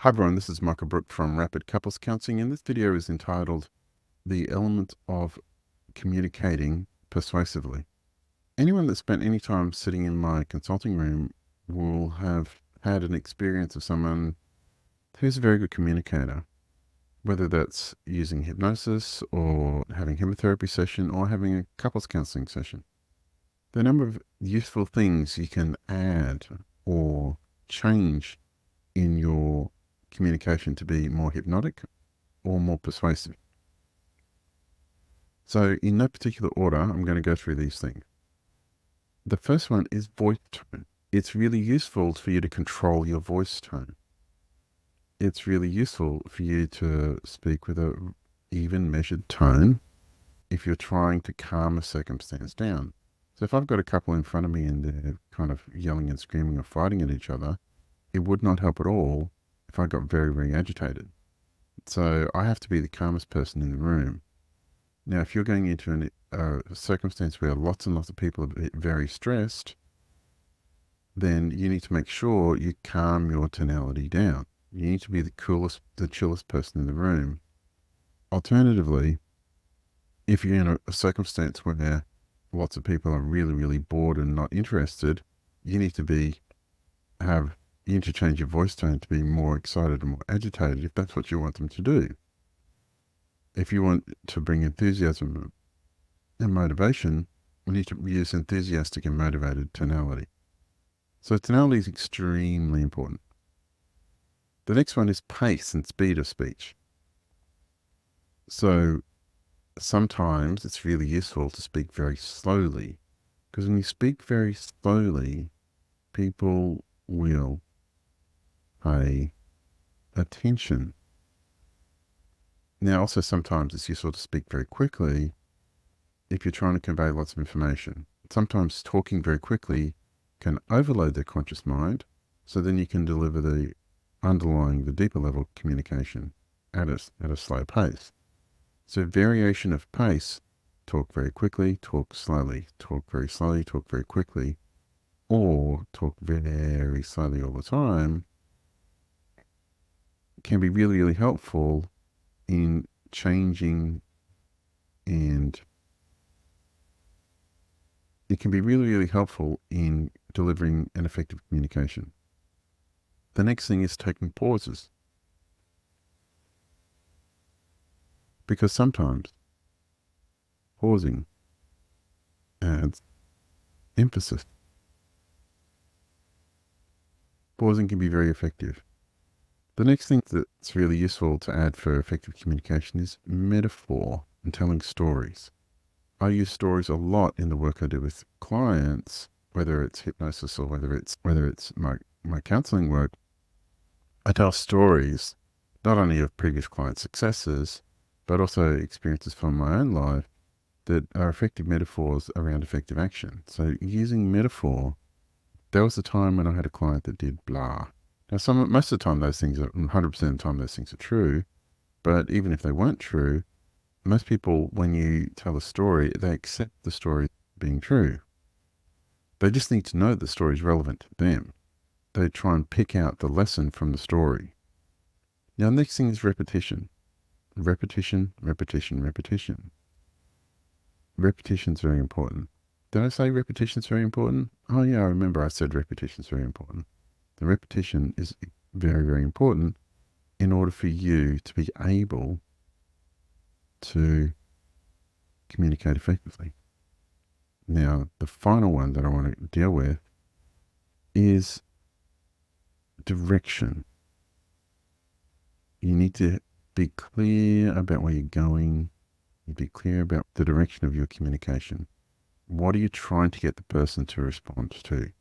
Hi everyone, this is Michael Brook from Rapid Couples Counselling, and this video is entitled The Element of Communicating Persuasively. Anyone that spent any time sitting in my consulting room will have had an experience of someone who's a very good communicator, whether that's using hypnosis or having a hypnotherapy session or having a couples counselling session. The number of useful things you can add or change in your communication to be more hypnotic or more persuasive. So in no particular order, I'm going to go through these things. The first one is voice tone. It's really useful for you to control your voice tone. It's really useful for you to speak with a even measured tone if you're trying to calm a circumstance down. So if I've got a couple in front of me and they're kind of yelling and screaming or fighting at each other, it would not help at all if I got very, very agitated. So I have to be the calmest person in the room. Now, if you're going into a circumstance where lots and lots of people are very stressed, then you need to make sure you calm your tonality down. You need to be the coolest, the chillest person in the room. Alternatively, if you're in a circumstance where lots of people are really, really bored and not interested, you need to you need to change your voice tone to be more excited and more agitated if that's what you want them to do. If you want to bring enthusiasm and motivation, we need to use enthusiastic and motivated tonality. So tonality is extremely important. The next one is pace and speed of speech. So sometimes it's really useful to speak very slowly, because when you speak very slowly, people will pay attention. Now, also sometimes it's useful to speak very quickly if you're trying to convey lots of information. Sometimes talking very quickly can overload their conscious mind, so then you can deliver the deeper level communication at a slow pace. So variation of pace, talk very quickly, talk slowly, talk very slowly, talk very quickly, or talk very slowly all the time, can be really, really helpful in changing, and it can be really, really helpful in delivering an effective communication. The next thing is taking pauses. Because sometimes pausing adds emphasis. Pausing can be very effective. The next thing that's really useful to add for effective communication is metaphor and telling stories. I use stories a lot in the work I do with clients, whether it's hypnosis or whether it's my counseling work. I tell stories not only of previous client successes, but also experiences from my own life that are effective metaphors around effective action. So using metaphor, there was a time when I had a client that did blah. Now, most of the time, 100% of the time, those things are true. But even if they weren't true, most people, when you tell a story, they accept the story being true. They just need to know the story is relevant to them. They try and pick out the lesson from the story. Now, the next thing is repetition. Repetition, repetition, repetition. Repetition is very important. Did I say repetition is very important? Oh yeah, I remember I said repetition is very important. The repetition is very, very important in order for you to be able to communicate effectively. Now, the final one that I want to deal with is direction. You need to be clear about where you're going. You be clear about the direction of your communication. What are you trying to get the person to respond to?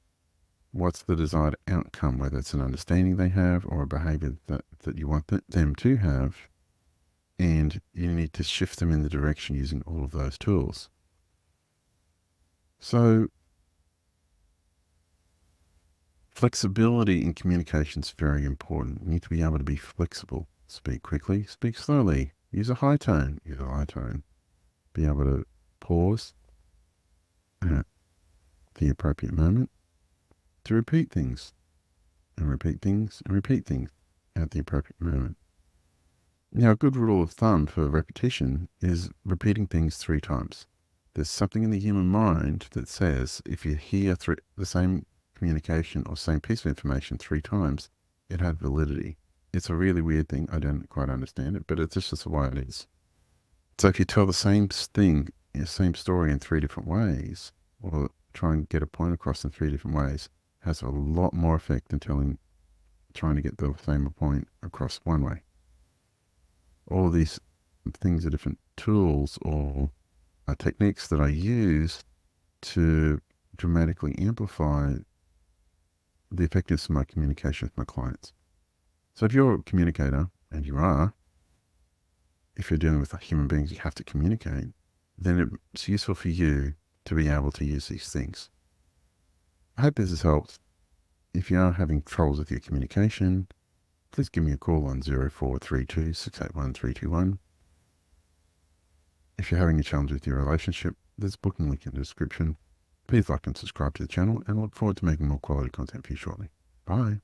What's the desired outcome, whether it's an understanding they have or a behavior that you want them to have, and you need to shift them in the direction using all of those tools. So flexibility in communication is very important. You need to be able to be flexible. Speak quickly, speak slowly, use a high tone, be able to pause at the appropriate moment to repeat things and repeat things and repeat things. at the appropriate moment. Now, a good rule of thumb for repetition is repeating things 3 times. There's something in the human mind that says if you hear the same communication or same piece of information 3 times, it had validity. It's a really weird thing. I don't quite understand it, but it's just the way it is. So if you tell the same thing, the same story in 3 different ways, or try and get a point across in 3 different ways, has a lot more effect than trying to get the same point across one way. All of these things are different tools or techniques that I use to dramatically amplify the effectiveness of my communication with my clients. So if you're a communicator, and you are, if you're dealing with human beings, you have to communicate, then it's useful for you to be able to use these things. I hope this has helped. If you are having troubles with your communication, please give me a call on 0432 681 321. If you're having a challenge with your relationship, there's a booking link in the description. Please like and subscribe to the channel, and I look forward to making more quality content for you shortly. Bye.